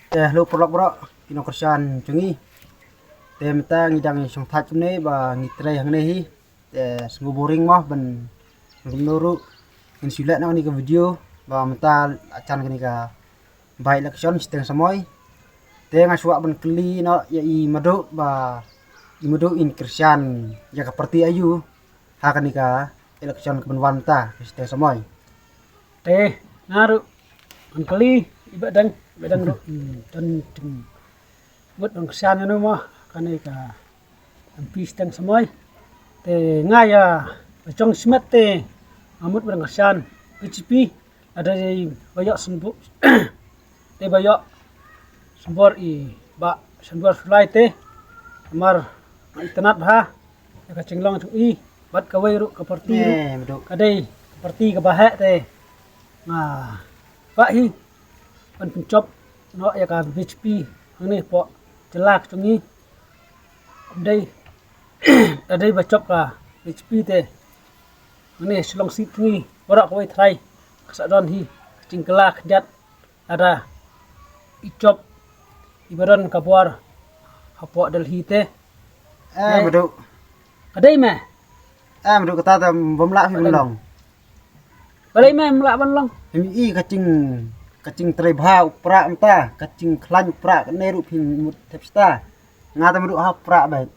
Hello prolog kino kerjaan jungi temta ngidang song thach ne ba ngitrai hang ne hi sngu boring mah ban nuru in sulat na ni ka video ba mata acan kini ka bai election seteng samoy te ngaswa ban kli no ya I madu ba I madu in kerjaan ya ka parti ayu ha kani ka election kebenwan ta seteng samoy te ngaru an kali ibadang ru dan buat dong kesan anu mah kani ka ampis tang samoy te ngaya bacong smet te amut berang kesan PCP ada di bayok sembu te bayok sembor I ba sembor sulai te amar internet ha ka cinglong tu I bat kawai ru ka parti ru kadai parti ka bahak te nah pak hi pan pencop no ya ka PCP ini po celak tungi dai adai bacop ka PCP te ini selong sit tungi borak koi try kasadon hi cingkelak jat ada icop ibaran kabuar hapo Delhi te madu kadai me madu kata ta bomla hi long balai me mla ban long I kacing trebha upra mta kacing klan upra neru pin mut tepsta ngata madu hapra ba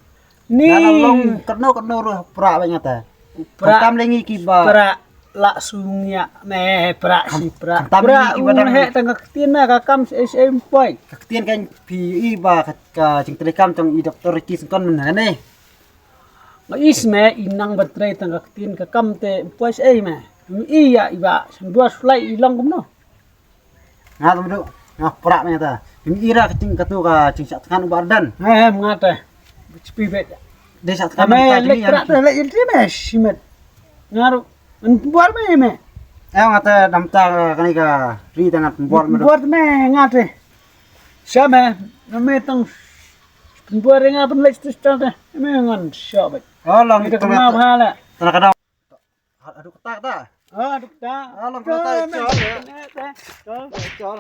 ni long kadno ru hapra ba ngata upra tam lengi ki ba pra la sungnya me pra si pra tam pra lengi ki ba he tangak tin me ka kam SM poi kaktian kan PI ba ka cing terekam tong I doktor ki kon men ne ma isme inang batrai tangak tin ka kam te poi ai me iya iba sendua sulai ilang kumno ngata madu ngapra ba ngata ira kacing katu ka cing sak kan bardan mengata speed bet desa kan me lektra te lek ilti me simet ngaru buat me ngata damta kani ka ri tangat buat madu buat me ngate sama me tang buat nga pen lek stel te me ngan syabet long kita kenal bhala tanah kadang aduh ketak ta aduh ta long ketak chol